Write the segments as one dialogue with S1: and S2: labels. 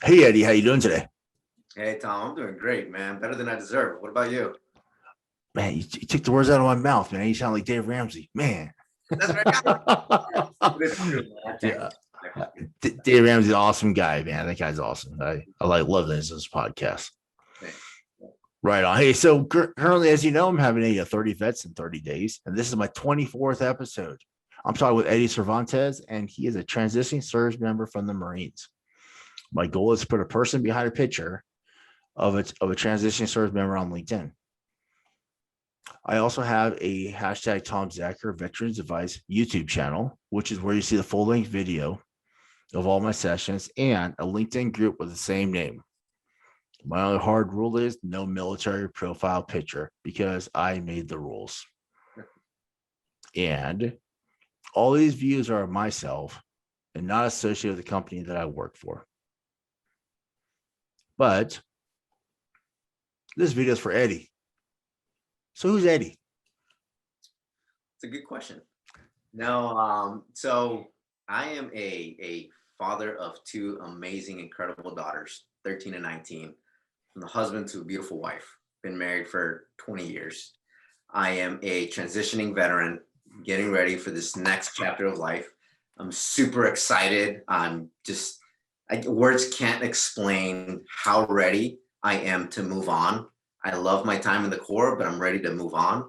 S1: Hey Eddie, how you doing today?
S2: Hey Tom, I'm doing great, man. Better than I deserve. What about you?
S1: Man, you took the words out of my mouth, man. You sound like Dave Ramsey, man.
S2: That's right. But it's true, man. I can't
S1: Yeah,
S2: complain.
S1: Dave Ramsey's an awesome guy, man. That guy's awesome. I like love this podcast.
S2: Thanks.
S1: Right on. Hey, so currently, as you know, I'm having a 30 vets in 30 days, and this is my 24th episode. I'm talking with Eddie Cervantes, and he is a transitioning service member from the Marines. My goal is to put a person behind a picture of a transitioning service member on LinkedIn. I also have a hashtag tomzacher Veterans Advice YouTube channel, which is where you see the full length video of all my sessions and a LinkedIn group with the same name. My only hard rule is no military profile picture because I made the rules. And all these views are of myself and not associated with the company that I work for. But this video is for Eddie. So who's Eddie?
S2: It's a good question. No, so I am a father of two amazing, incredible daughters, 13 and 19. I'm the husband to a beautiful wife. Been married for 20 years. I am a transitioning veteran, getting ready for this next chapter of life. I'm super excited. Words can't explain how ready I am to move on. I love my time in the Corps, but I'm ready to move on.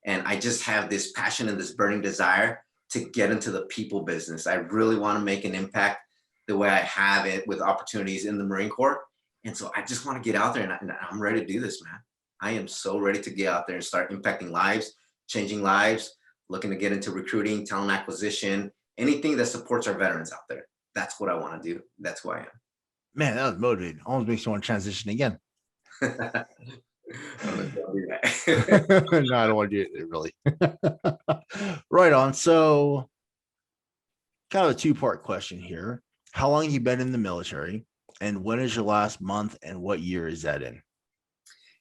S2: And I just have this passion and this burning desire to get into the people business. I really want to make an impact the way I have it with opportunities in the Marine Corps. And so I just want to get out there and I'm ready to do this, man. I am so ready to get out there and start impacting lives, changing lives, looking to get into recruiting, talent acquisition, anything that supports our veterans out there. That's what I want to do. That's who I
S1: Man, that was motivating. Almost makes me want to transition again.
S2: am.
S1: No, I don't want to do it really. Right on. So, kind of a two-part question here. How long have you been in the military? And when is your last month and what year is that in?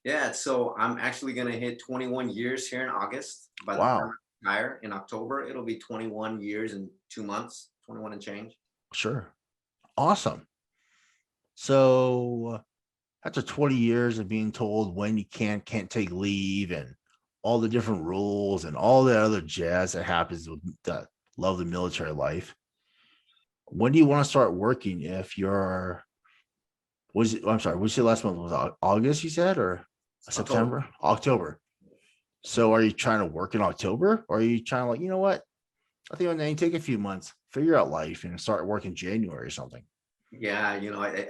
S2: Yeah, so I'm actually going to hit 21 years here in August. By the time
S1: Wow.
S2: I retire in October, it'll be 21 years and 2 months, 21 and change.
S1: Sure. Awesome. So, after 20 years of being told when you can't take leave and all the different rules and all the other jazz that happens with the love of the military life, when do you want to start working if you're was it, I'm sorry, was your last month was August, you said, or
S2: October.
S1: September? October. So are you trying to work in October or are you trying to, like, you know what? I think I'm going to take a few months, figure out life and start working January or something.
S2: Yeah, I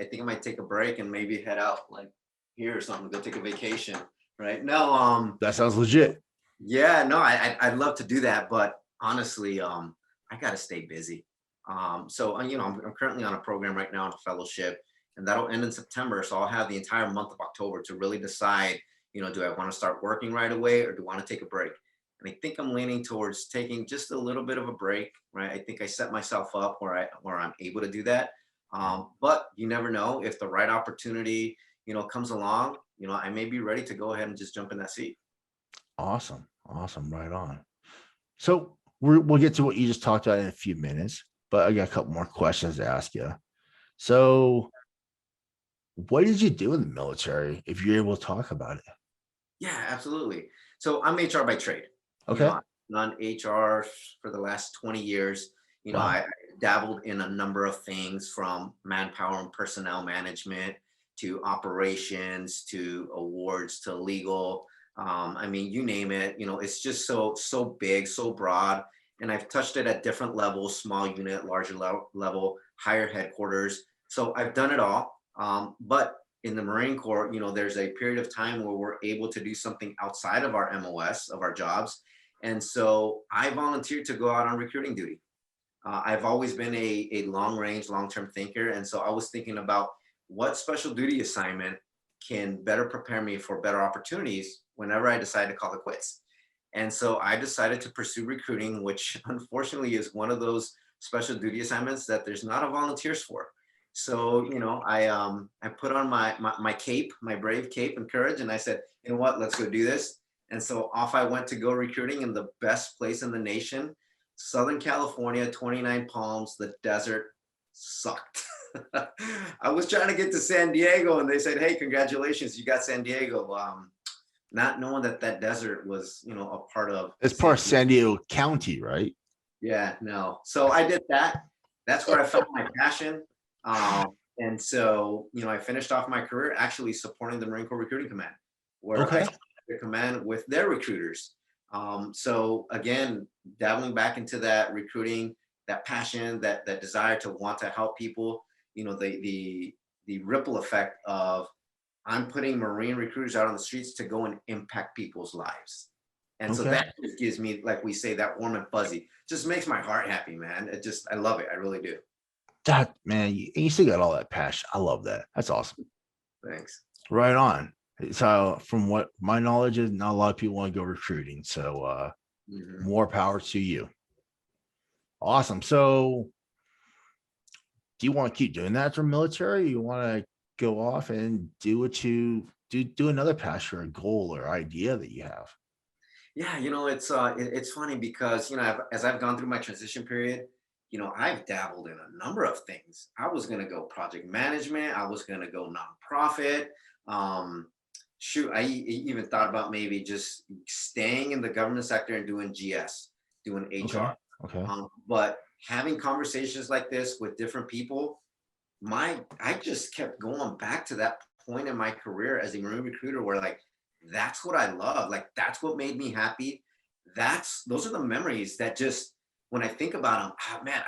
S2: think I might take a break and maybe head out like here or something, go take a vacation. Right. No,
S1: That sounds legit.
S2: yeah, no, I'd love to do that, but honestly, I gotta stay busy. I'm currently on a program right now on a fellowship, and that'll end in September. So I'll have the entire month of October to really decide, do I want to start working right away or do I want to take a break? And I think I'm leaning towards taking just a little bit of a break, right? I think I set myself up where I'm able to do that. But you never know if the right opportunity, comes along. I may be ready to go ahead and just jump in that seat.
S1: Awesome. Awesome. Right on. So we'll get to what you just talked about in a few minutes, but I got a couple more questions to ask you. So, what did you do in the military if you're able to talk about it?
S2: Yeah, absolutely. So I'm HR by trade.
S1: Okay.
S2: I've done HR for the last 20 years. I
S1: Wow.
S2: dabbled in a number of things from manpower and personnel management to operations to awards to legal. I mean, you name it. It's just so big, so broad, and I've touched it at different levels: small unit, larger level, higher headquarters. So I've done it all. But in the Marine Corps, there's a period of time where we're able to do something outside of our MOS, of our jobs. And so I volunteered to go out on recruiting duty. I've always been a long range, long term thinker. And so I was thinking about what special duty assignment can better prepare me for better opportunities whenever I decide to call it quits. And so I decided to pursue recruiting, which unfortunately is one of those special duty assignments that there's not a volunteers for. So, I put on my cape, my brave cape and courage, and I said, you know what, let's go do this. And so off I went to go recruiting in the best place in the nation, Southern California, 29 Palms. The desert sucked. I was trying to get to San Diego, and they said, "Hey, congratulations, you got San Diego." Not knowing that that desert was, a part of
S1: It's
S2: San
S1: part of
S2: Diego.
S1: San Diego County, right?
S2: Yeah, no. So I did that. That's where I found my passion. And so, I finished off my career actually supporting the Marine Corps Recruiting Command, where I
S1: Okay.
S2: supported the command with their recruiters. So again, dabbling back into that recruiting, that passion, that desire to want to help people, the ripple effect of I'm putting Marine recruiters out on the streets to go and impact people's lives. And so
S1: Okay.
S2: that just gives me, like we say, that warm and fuzzy. Just makes my heart happy, man. I love it. I really do.
S1: That man, you still got all that passion. I love that. That's awesome.
S2: Thanks.
S1: Right on. So from what my knowledge is, not a lot of people want to go recruiting. So
S2: Mhm.
S1: more power to you. Awesome. So do you want to keep doing that for military? You want to go off and do what you do another passion or goal or idea that you have?
S2: Yeah, it's funny because as I've gone through my transition period, I've dabbled in a number of things. I was gonna go project management. I was gonna go nonprofit. Um, Shoot, even thought about maybe just staying in the government sector and doing GS, doing
S1: Okay.
S2: HR.
S1: Okay.
S2: But having conversations like this with different people, I just kept going back to that point in my career as a Marine recruiter where like that's what I love. Like that's what made me happy. Those are the memories that just when I think about them, man,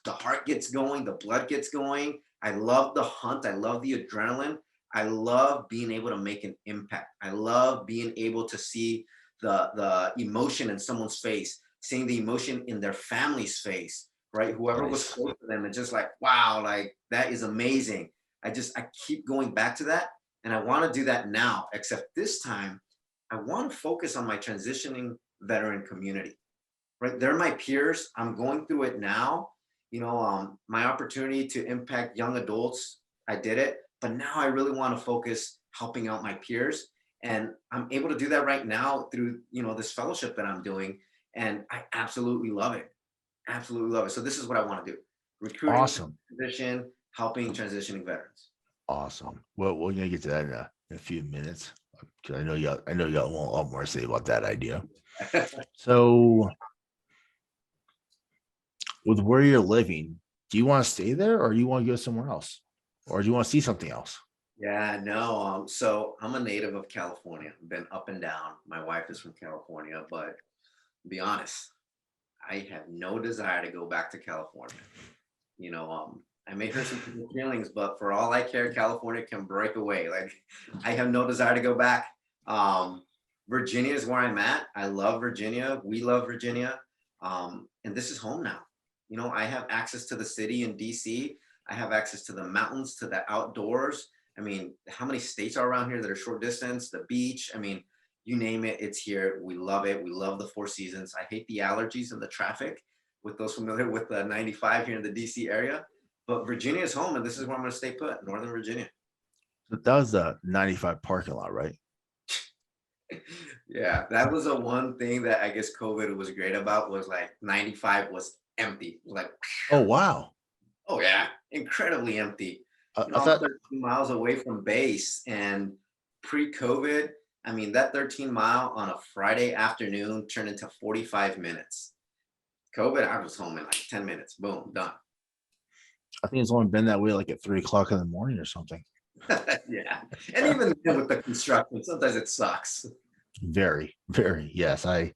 S2: the heart gets going, the blood gets going. I love the hunt. I love the adrenaline. I love being able to make an impact. I love being able to see the emotion in someone's face, seeing the emotion in their family's face, right? Whoever was
S1: Nice.
S2: close to them, and just like, wow, like that is amazing. I keep going back to that. And I want to do that now, except this time, I want to focus on my transitioning veteran community, right? They're my peers. I'm going through it now. My opportunity to impact young adults, I did it. But now I really want to focus helping out my peers. And I'm able to do that right now through, this fellowship that I'm doing. And I absolutely love it. Absolutely love it. So this is what I want to do. Recruiting,
S1: Awesome.
S2: transition, helping transitioning veterans.
S1: Awesome. Well, we're gonna get to that in a few minutes because I know you got a lot more to say about that idea. So with where you're living, do you want to stay there or do you want to go somewhere else? Or do you want to see something else?
S2: Yeah, no. So I'm a native of California. I've been up and down. My wife is from California, but to be honest, I have no desire to go back to California. I may hurt some people's feelings, but for all I care, California can break away. Like, I have no desire to go back. Um, Virginia is where I'm at. I love Virginia. We love Virginia. And this is home now. I have access to the city in DC. I have access to the mountains, to the outdoors. I mean, how many states are around here that are short distance? The beach. I mean, you name it, it's here. We love it. We love the four seasons. I hate the allergies and the traffic with those familiar with the 95 here in the DC area. But Virginia is home, and this is where I'm going to stay put, Northern Virginia.
S1: So that was the 95 parking lot, right?
S2: Yeah, that was the one thing that I guess COVID was great about was like 95 was empty. Like,
S1: Oh wow.
S2: oh yeah, incredibly empty.
S1: I
S2: I'm
S1: thought
S2: 13 miles away from base, and pre-COVID, I mean that 13 mile on a Friday afternoon turned into 45 minutes. COVID, I was home in like 10 minutes. Boom, done.
S1: I think it's only been that way like at 3 o'clock in the morning or something.
S2: Yeah, and even then with the construction, sometimes it sucks.
S1: Very, very. Yes. They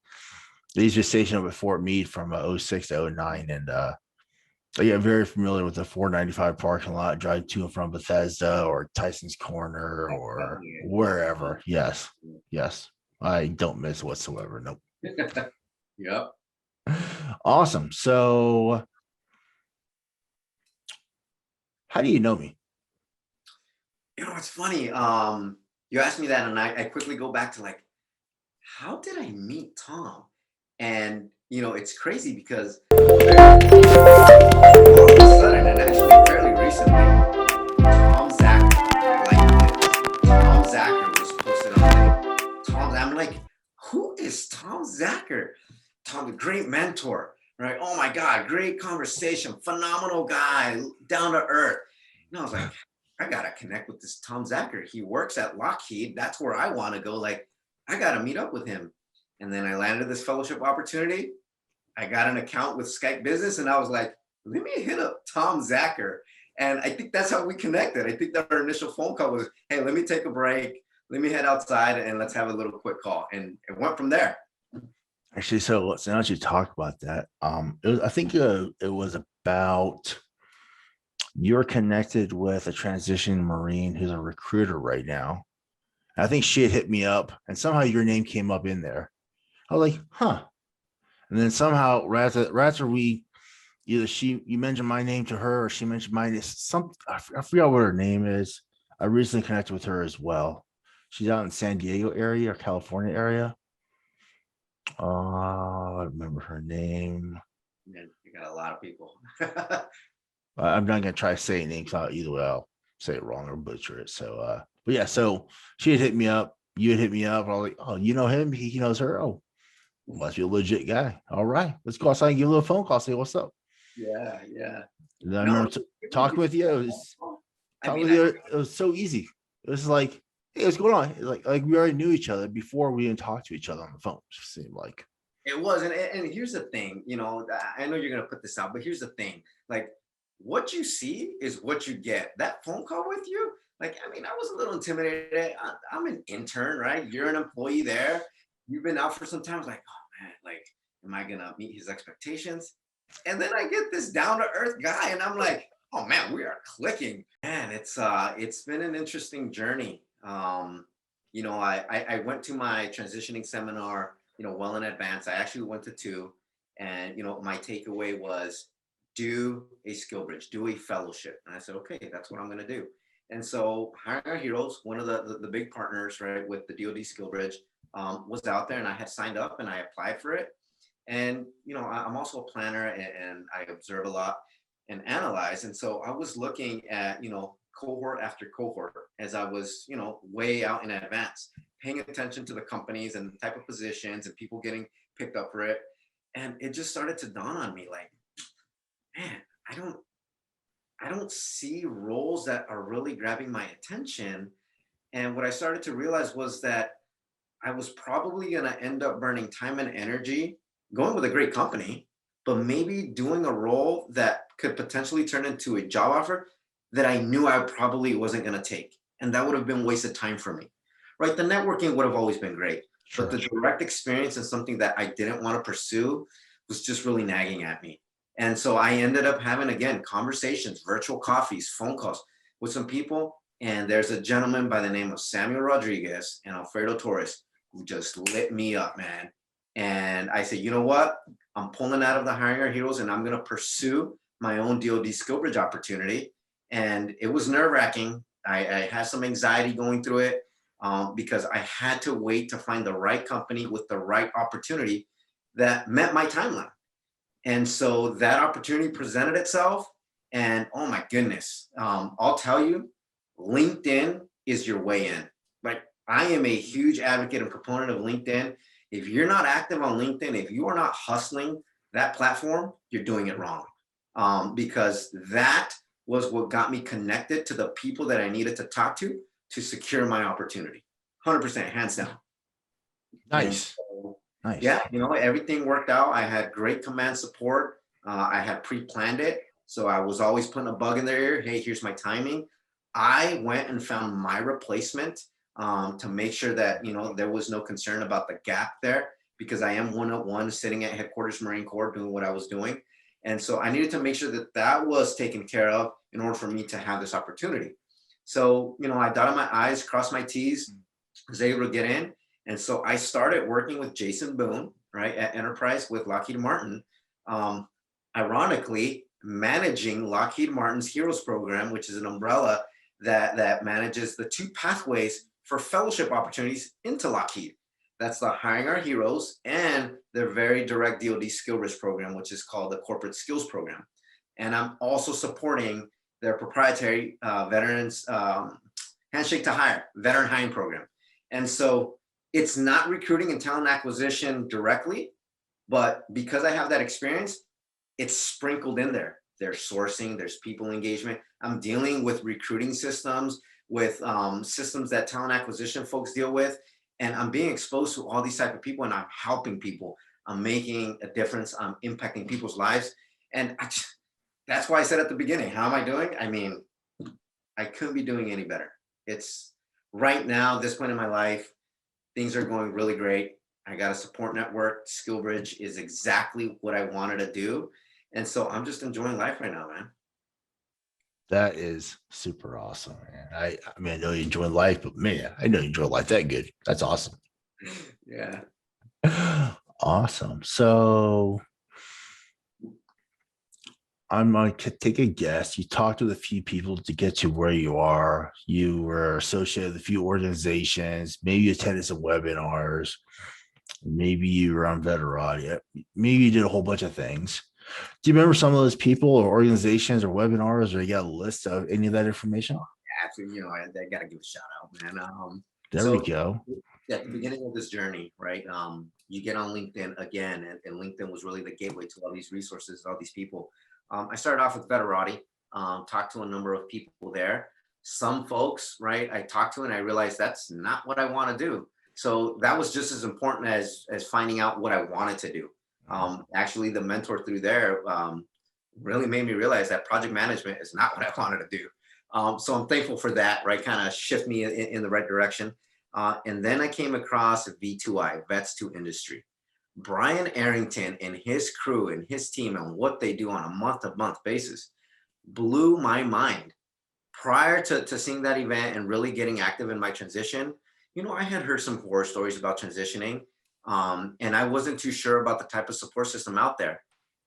S1: used to station up at Fort Meade from 06 to 09. And I get very familiar with the 495 parking lot, drive to and from Bethesda or Tyson's Corner or wherever. Yes. Yes. I don't miss whatsoever. Nope.
S2: Yep.
S1: Awesome. So how do you know me?
S2: It's funny. You asked me that, and I quickly go back to like, how did I meet Tom? And it's crazy because all of a sudden, and actually fairly recently, Tom Zacher was posted on Tom. I'm like, who is Tom Zacher? Tom, a great mentor, right? Oh my God, great conversation, phenomenal guy, down to earth. And I was like, I gotta connect with this tomzacher. He works at Lockheed. That's where I want to go. Like, I gotta meet up with him. And then I landed this fellowship opportunity. I got an account with Skype Business, and I was like, let me hit up tomzacher. And I think that's how we connected. I think that our initial phone call was, hey, let me take a break. Let me head outside and let's have a little quick call. And it went from there.
S1: Actually, so now that you talk about that, I think it was about you're connected with a transition Marine who's a recruiter right now. I think she had hit me up, and somehow your name came up in there. I was like, huh. And then somehow, right after we either you mentioned my name to her or she mentioned mine. I forgot what her name is. I recently connected with her as well. She's out in San Diego area or California area. I remember her name.
S2: Man, you got a lot of people.
S1: I'm not gonna try to say it names out either way. I'll say it wrong or butcher it. So, but yeah, so she had hit me up. You had hit me up. I was like, oh, you know him? He knows her. Oh, must be a legit guy. All right, let's go outside and give a little phone call. Say what's up.
S2: Yeah, yeah.
S1: And then I
S2: No,
S1: remember talking with you.
S2: I mean, I,
S1: It was so easy. It was like, hey, what's going on? Like we already knew each other before we even talked to each other on the phone. It seemed like.
S2: it was, and here's the thing, I know you're gonna put this out, but here's the thing, like what you see is what you get. That phone call with you, like, I mean, I was a little intimidated. I'm an intern, right? You're an employee there. You've been out for some time. I was like, oh man, like, am I gonna meet his expectations? And then I get this down to earth guy, and I'm like, oh man, we are clicking. Man, it's been an interesting journey. I went to my transitioning seminar, well in advance. I actually went to two, and my takeaway was do a skill bridge, do a fellowship. And I said, okay, that's what I'm going to do. And so Hiring Our Heroes, one of the big partners, right, with the DoDSkillbridge, was out there, and I had signed up and I applied for it. And I'm also a planner, and I observe a lot and analyze. And so I was looking at cohort after cohort as I was way out in advance, paying attention to the companies and the type of positions and people getting picked up for it. And it just started to dawn on me, like, man, I don't see roles that are really grabbing my attention. And what I started to realize was that I was probably going to end up burning time and energy going with a great company, but maybe doing a role that could potentially turn into a job offer that I knew I probably wasn't going to take. And that would have been wasted time for me, right? The networking would have always been great, but the direct experience and something that I didn't want to pursue was just really nagging at me. And so I ended up having, again, conversations, virtual coffees, phone calls with some people. And there's a gentleman by the name of Samuel Rodriguez and Alfredo Torres who just lit me up, man. And I said, you know what? I'm pulling out of the Hiring Our Heroes, and I'm going to pursue my own DoDSkillbridge opportunity. And it was nerve wracking. I had some anxiety going through it because I had to wait to find the right company with the right opportunity that met my timeline. And so that opportunity presented itself. And oh my goodness, I'll tell you, LinkedIn is your way in. Like, I am a huge advocate and proponent of LinkedIn. If you're not active on LinkedIn, if you are not hustling that platform, you're doing it wrong. Because that was what got me connected to the people that I needed to talk to secure my opportunity. 100%, hands down.
S1: Nice.
S2: So,
S1: Nice.
S2: yeah, everything worked out. I had great command support. I had pre-planned it. So I was always putting a bug in their ear. Hey, here's my timing. I went and found my replacement to make sure that, there was no concern about the gap there, because I am 101 sitting at headquarters Marine Corps doing what I was doing. And so I needed to make sure that that was taken care of in order for me to have this opportunity. So, I dotted my I's, crossed my T's, was able to get in. And so I started working with Jason Boone, right, at Enterprise with Lockheed Martin. Ironically, managing Lockheed Martin's Heroes program, which is an umbrella that manages the two pathways for fellowship opportunities into Lockheed. That's the Hiring Our Heroes and their very direct DoDSkillbridge program, which is called the Corporate Skills Program. And I'm also supporting their proprietary Veterans Handshake to Hire, Veteran Hiring Program. And so it's not recruiting and talent acquisition directly, but because I have that experience, it's sprinkled in there. there's sourcing, there's people engagement. I'm dealing with recruiting systems, with systems that talent acquisition folks deal with. And I'm being exposed to all these type of people, and I'm helping people. I'm making a difference. I'm impacting people's lives. And that's why I said at the beginning, how am I doing? I mean, I couldn't be doing any better. It's right now, this point in my life, things are going really great. I got a support network. DoDSkillbridge is exactly what I wanted to do. And so I'm just enjoying life right now, man.
S1: That is super awesome, man. I mean, I know you enjoy life, but man, I know you enjoy life that good. That's awesome.
S2: Yeah.
S1: Awesome. So I'm going to take a guess. You talked with a few people to get to where you are. You were associated with a few organizations. Maybe you attended some webinars. Maybe you were on Veterati. Maybe you did a whole bunch of things. Do you remember some of those people or organizations or webinars, or you got a list of any of that information?
S2: Actually, I got to give a shout out, man.
S1: There we
S2: So
S1: go.
S2: at the beginning of this journey, right? You get on LinkedIn again, and LinkedIn was really the gateway to all these resources, all these people. I started off with Veterati, talked to a number of people there. Some folks, right, I talked to and I realized that's not what I want to do. So that was just as important as finding out what I wanted to do. Actually, the mentor through there really made me realize that project management is not what I wanted to do. So I'm thankful for that, right? Kind of shift me in the right direction. And then I came across V2I, Vets to Industry. Brian Arrington and his crew and his team and what they do on a month-to-month basis blew my mind. Prior to seeing that event and really getting active in my transition, I had heard some horror stories about transitioning, and I wasn't too sure about the type of support system out there.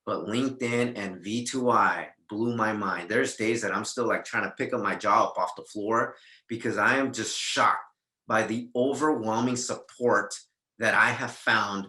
S2: But LinkedIn and V2I blew my mind. There's days that I'm still like trying to pick up my jaw up off the floor because I am just shocked by the overwhelming support that I have found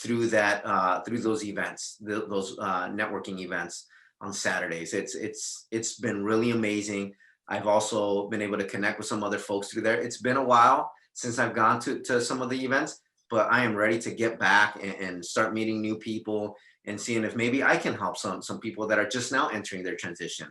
S2: through those events, those networking events on Saturdays. It's been really amazing. I've also been able to connect with some other folks through there. It's been a while since I've gone to some of the events, but I am ready to get back and start meeting new people and seeing if maybe I can help some people that are just now entering their transition.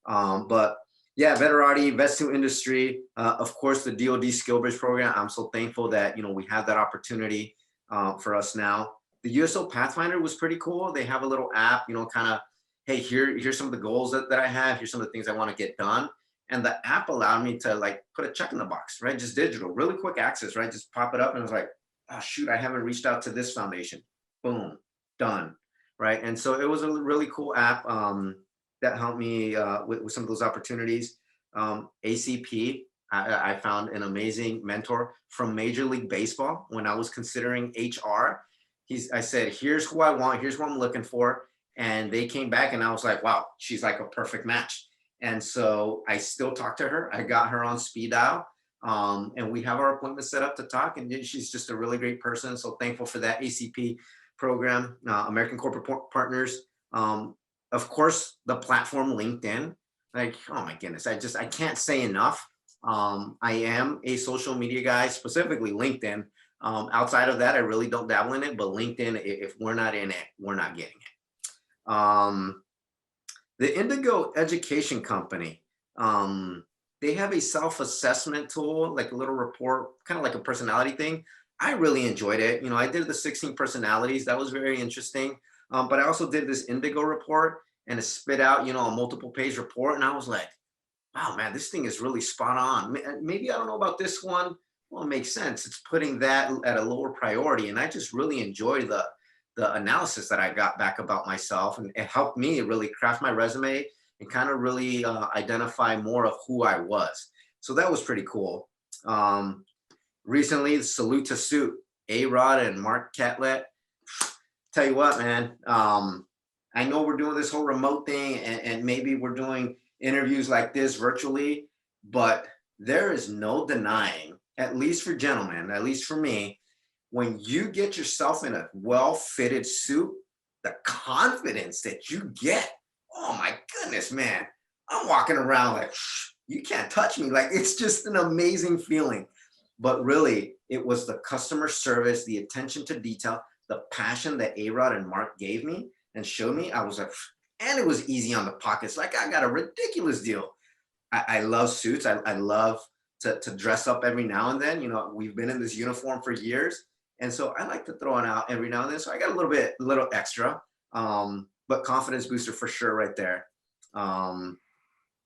S2: But yeah, Veterati, Vets to Industry, of course, the DoDSkillbridge program. I'm so thankful that we have that opportunity for us now. The USO Pathfinder was pretty cool. They have a little app, kind of, hey, here's some of the goals that I have. Here's some of the things I want to get done. And the app allowed me to like put a check in the box, right? Just digital, really quick access, right? Just pop it up and I was like, oh, shoot, I haven't reached out to this foundation. Boom, done, right? And so it was a really cool app that helped me with some of those opportunities. ACP, I found an amazing mentor from Major League Baseball when I was considering HR. I said, here's who I want, here's what I'm looking for. And they came back and I was like, wow, she's like a perfect match. And so I still talk to her. I got her on speed dial. And we have our appointment set up to talk. And she's just a really great person. So thankful for that ACP program, American Corporate Partners. Of course, the platform LinkedIn. Like, oh my goodness, I can't say enough. I am a social media guy, specifically LinkedIn. Outside of that, I really don't dabble in it. But LinkedIn, if we're not in it, we're not getting it. The Indigo Education Company, they have a self-assessment tool, like a little report, kind of like a personality thing. I really enjoyed it. I did the 16 personalities. That was very interesting. But I also did this Indigo report and it spit out, a multiple page report. And I was like, wow, man, this thing is really spot on. Maybe I don't know about this one. Well, it makes sense. It's putting that at a lower priority. And I just really enjoyed the analysis that I got back about myself, and it helped me really craft my resume and kind of really identify more of who I was. So that was pretty cool. Recently, Salute to Suit, A-Rod and Mark Catlett. Tell you what, man, I know we're doing this whole remote thing and maybe we're doing interviews like this virtually, but there is no denying, at least for gentlemen, at least for me, when you get yourself in a well-fitted suit, the confidence that you get, oh my goodness, man. I'm walking around like, you can't touch me. Like, it's just an amazing feeling. But really, it was the customer service, the attention to detail, the passion that A-Rod and Mark gave me and showed me. I was like, and it was easy on the pockets. Like I got a ridiculous deal. I love suits. I love to dress up every now and then. You know, we've been in this uniform for years. And so I like to throw it out every now and then. So I got a little extra, but confidence booster for sure right there. Um,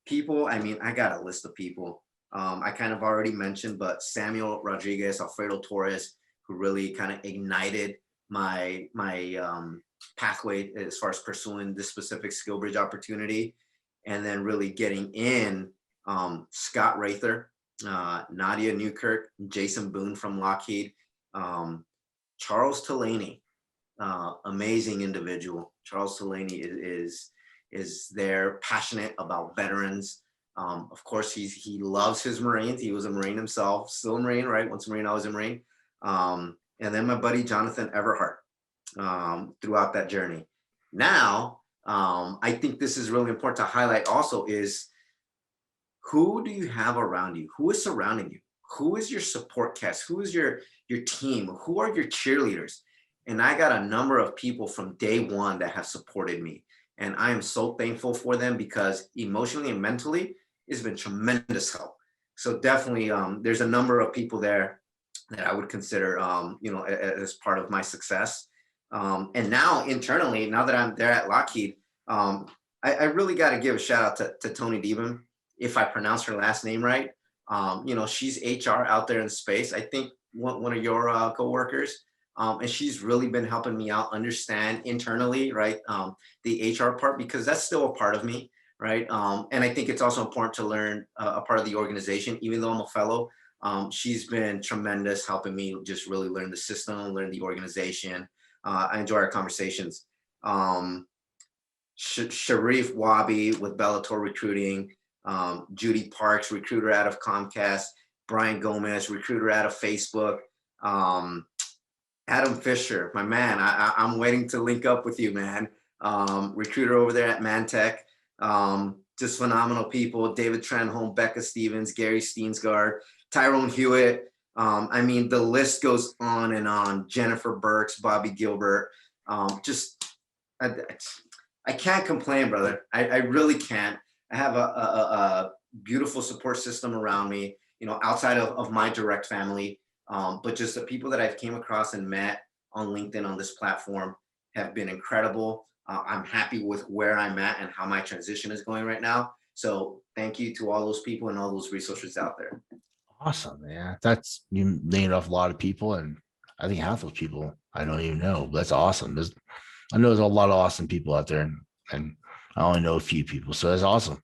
S2: People, I mean, I got a list of people. I kind of already mentioned, but Samuel Rodriguez, Alfredo Torres, who really kind of ignited my pathway as far as pursuing this specific SkillBridge opportunity, and then really getting in Scott Rather, Nadia Newkirk, Jason Boone from Lockheed, um, Charles Delaney, amazing individual. Charles Delaney is there, passionate about veterans. Of course, he loves his Marines. He was a Marine himself, still a Marine, right? Once a Marine, always a Marine. And then my buddy Jonathan Everhart throughout that journey. Now, I think this is really important to highlight also is who do you have around you? Who is surrounding you? Who is your support cast? Who is your team? Who are your cheerleaders? And I got a number of people from day one that have supported me. And I am so thankful for them because emotionally and mentally, it's been tremendous help. So definitely, there's a number of people there that I would consider, as part of my success. And now internally, now that I'm there at Lockheed, I really got to give a shout out to Tony Deben, if I pronounce her last name right. She's HR out there in space. I think one of your coworkers, and she's really been helping me out understand internally, right, the HR part, because that's still a part of me, right? And I think it's also important to learn a part of the organization, even though I'm a fellow. She's been tremendous helping me just really learn the system, learn the organization. I enjoy our conversations. Sharif Wabi with Bellator Recruiting, Judy Parks, recruiter out of Comcast, Brian Gomez, recruiter out of Facebook, Adam Fisher, my man. I'm waiting to link up with you, man. Recruiter over there at Mantech. Just phenomenal people. David Trenholm, Becca Stevens, Gary Steensgaard, Tyrone Hewitt. I mean, the list goes on and on. Jennifer Burks, Bobby Gilbert. I can't complain, brother. I really can't. I have a beautiful support system around me, outside of my direct family. But just the people that I've came across and met on LinkedIn on this platform have been incredible. I'm happy with where I'm at and how my transition is going right now. So thank you to all those people and all those resources out there.
S1: Awesome, man. That's, you named off a lot of people, and I think half those people I don't even know. That's awesome. I know there's a lot of awesome people out there, and I only know a few people, so that's awesome.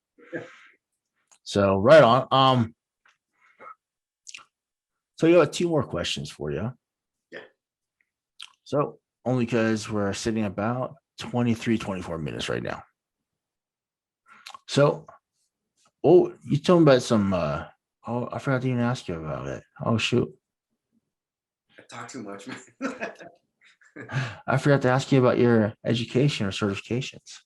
S1: So right on. So you got 2 more questions for you.
S2: Yeah.
S1: So only because we're sitting about 24 minutes right now. So, you told me about some, I forgot to even ask you about it. Oh, shoot.
S2: I talk too much, man.
S1: I forgot to ask you about your education or certifications.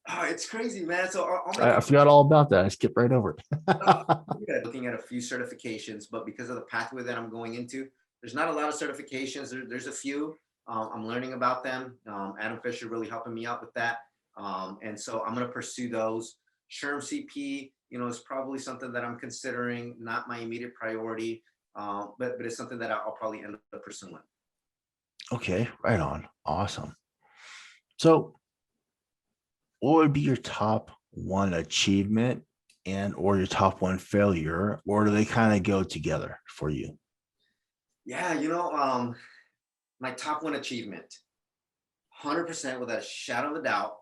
S2: Oh, it's crazy, man. So
S1: I forgot all about that. I skipped right over it.
S2: Looking at a few certifications, but because of the pathway that I'm going into, there's not a lot of certifications. There's a few. I'm learning about them. Adam Fisher really helping me out with that. And so I'm going to pursue those. SHRM CP, is probably something that I'm considering, not my immediate priority, but it's something that I'll probably end up pursuing.
S1: Okay, right on. Awesome. So what would be your top 1 achievement and or your top 1 failure, or do they kind of go together for you?
S2: Yeah, my top 1 achievement, 100% without a shadow of a doubt,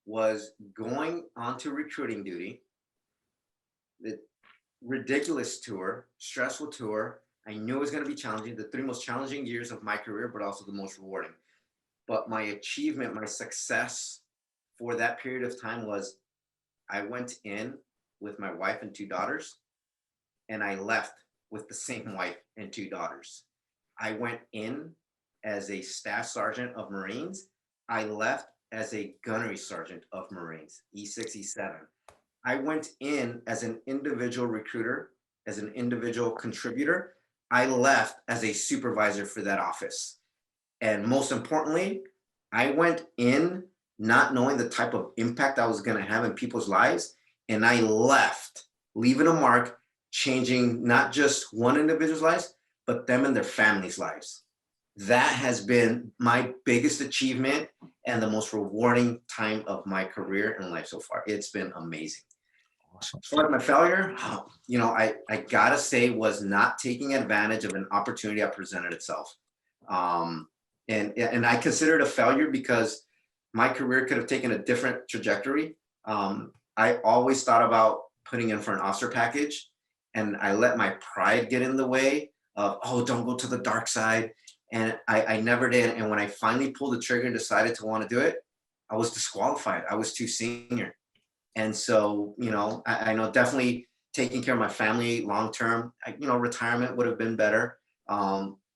S2: was going onto recruiting duty. The ridiculous tour, stressful tour. I knew it was going to be challenging, the 3 most challenging years of my career, but also the most rewarding. But my achievement, my success for that period of time was I went in with my wife and 2 daughters, and I left with the same wife and 2 daughters. I went in as a staff sergeant of Marines. I left as a gunnery sergeant of Marines, E6, E7. I went in as an individual recruiter, as an individual contributor. I left as a supervisor for that office. And most importantly, I went in not knowing the type of impact I was going to have in people's lives. And I left, leaving a mark, changing not just one individual's lives, but them and their families' lives. That has been my biggest achievement and the most rewarding time of my career and life so far. It's been amazing.
S1: Awesome.
S2: As far as my failure, I gotta say was not taking advantage of an opportunity that presented itself. And I consider it a failure because my career could have taken a different trajectory. I always thought about putting in for an officer package, and I let my pride get in the way of, oh, don't go to the dark side. And I never did. And when I finally pulled the trigger and decided to want to do it, I was disqualified. I was too senior. And so, I know definitely taking care of my family long term, retirement would have been better.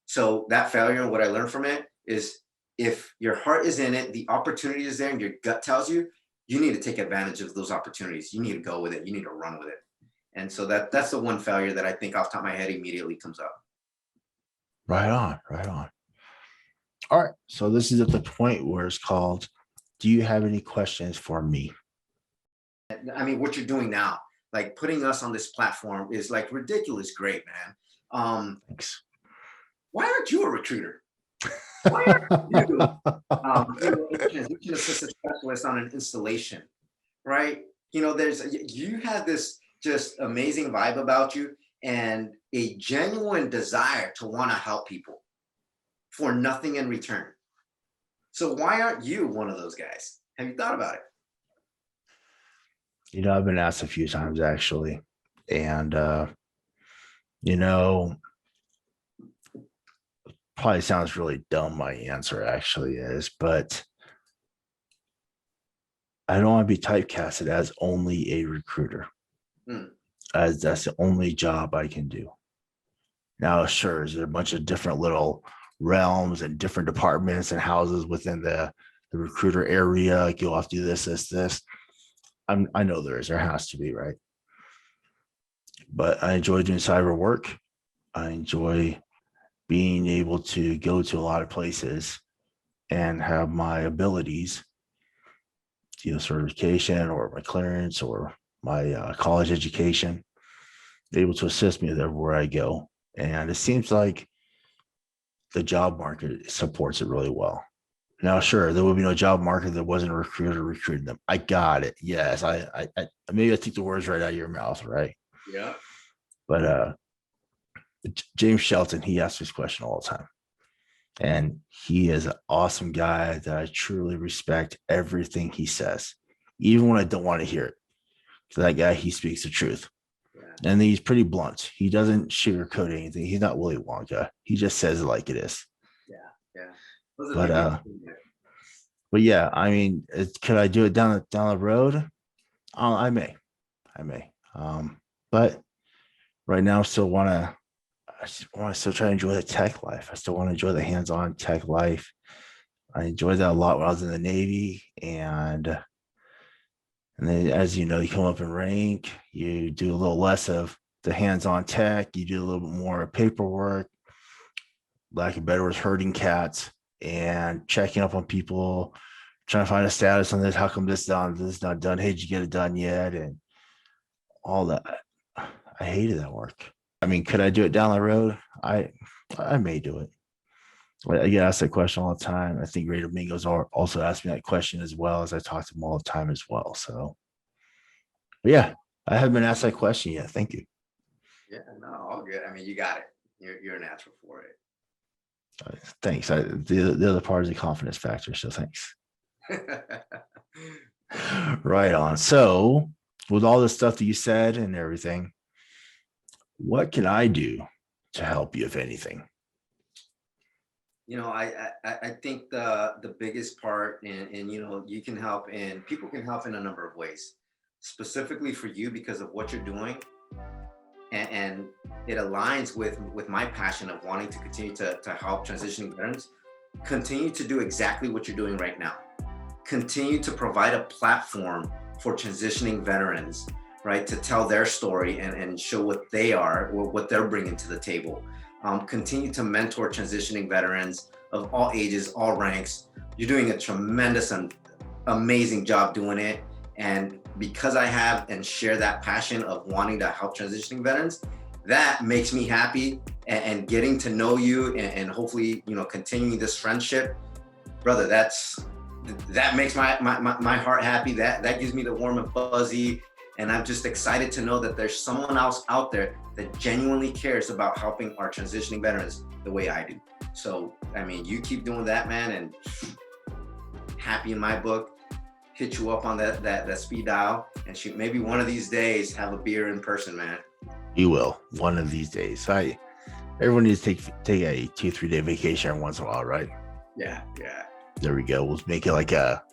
S2: So that failure, and what I learned from it is, if your heart is in it, the opportunity is there, and your gut tells you, you need to take advantage of those opportunities. You need to go with it. You need to run with it. And so that's the one failure that I think off the top of my head immediately comes up.
S1: Right on, right on. All right. So this is at the point where it's called, do you have any questions for me?
S2: I mean, what you're doing now, like putting us on this platform, is like ridiculous great, man.
S1: Thanks.
S2: Why aren't you a recruiter? Why aren't you a transition assistant specialist on an installation, right? You have this just amazing vibe about you and a genuine desire to want to help people for nothing in return. So why aren't you one of those guys? Have you thought about it?
S1: I've been asked a few times actually. And, probably sounds really dumb. My answer actually is, but I don't want to be typecasted as only a recruiter, as that's the only job I can do. Now, sure, there's a bunch of different little realms and different departments and houses within the recruiter area. Like, you'll have to do this. I know there has to be, right? But I enjoy doing cyber work. I enjoy being able to go to a lot of places and have my abilities, certification or my clearance or my college education, able to assist me everywhere I go. And it seems like the job market supports it really well. Now, sure, there would be no job market that wasn't a recruiter recruiting them. I got it. Yes, I maybe I took the words right out of your mouth, right?
S2: Yeah.
S1: But James Shelton, he asks this question all the time. And he is an awesome guy that I truly respect everything he says, even when I don't want to hear it. So that guy, he speaks the truth. Yeah. And he's pretty blunt. He doesn't sugarcoat anything. He's not Willy Wonka. He just says it like it is.
S2: Yeah.
S1: But yeah, I mean, could I do it down the road? I may. But right now, I still want to still try to enjoy the tech life. I still want to enjoy the hands-on tech life. I enjoyed that a lot when I was in the Navy. And then, as you know, you come up in rank, you do a little less of the hands-on tech, you do a little bit more paperwork, lack of better words, herding cats and checking up on people, trying to find a status on this. How come this is not done? Hey, did you get it done yet? And all that. I hated that work. I mean, could I do it down the road? I may do it. I get asked that question all the time. I think Ray Domingos also asked me that question as well, as I talk to him all the time as well. So, but yeah, I haven't been asked that question yet. Thank you.
S2: Yeah, no, all good. I mean, you got it. You're a natural for it.
S1: Thanks. The other part is the confidence factor. So thanks. Right on. So with all the stuff that you said and everything, what can I do to help you, if anything?
S2: I think the biggest part, and you can help, and people can help in a number of ways, specifically for you because of what you're doing. And it aligns with my passion of wanting to continue to help transitioning veterans. Continue to do exactly what you're doing right now. Continue to provide a platform for transitioning veterans, right, to tell their story and show what they are, or what they're bringing to the table. Continue to mentor transitioning veterans of all ages, all ranks. You're doing a tremendous amazing job doing it. And because I have and share that passion of wanting to help transitioning veterans, that makes me happy. And getting to know you and hopefully, continuing this friendship, brother, that makes my heart happy. That gives me the warm and fuzzy. And I'm just excited to know that there's someone else out there that genuinely cares about helping our transitioning veterans the way I do. So, I mean, you keep doing that, man, and happy in my book. Hit you up on that speed dial and shoot, maybe one of these days have a beer in person, man.
S1: You will one of these days. Everyone needs to take a 2-3 day vacation every once in a while, right?
S2: Yeah.
S1: There we go. We'll make it like I'll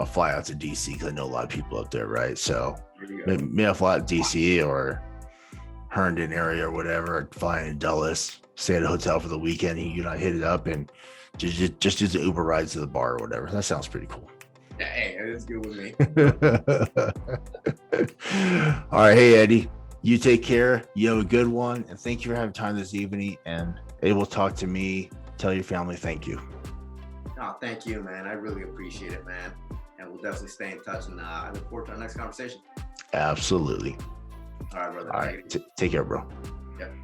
S1: fly out to DC because I know a lot of people up there, right? So maybe I'll fly out to DC or Herndon area or whatever, or fly in Dulles, stay at a hotel for the weekend, and hit it up and just use the Uber rides to the bar or whatever. That sounds pretty cool.
S2: Yeah, hey, that's good with me.
S1: All right. Hey, Eddie, you take care. You have a good one. And thank you for having time this evening and able to talk to me. Tell your family thank you.
S2: Oh, thank you, man. I really appreciate it, man. And we'll definitely stay in touch. And I look forward to our next conversation.
S1: Absolutely.
S2: All right, brother.
S1: All right. Take care, bro.
S2: Yep.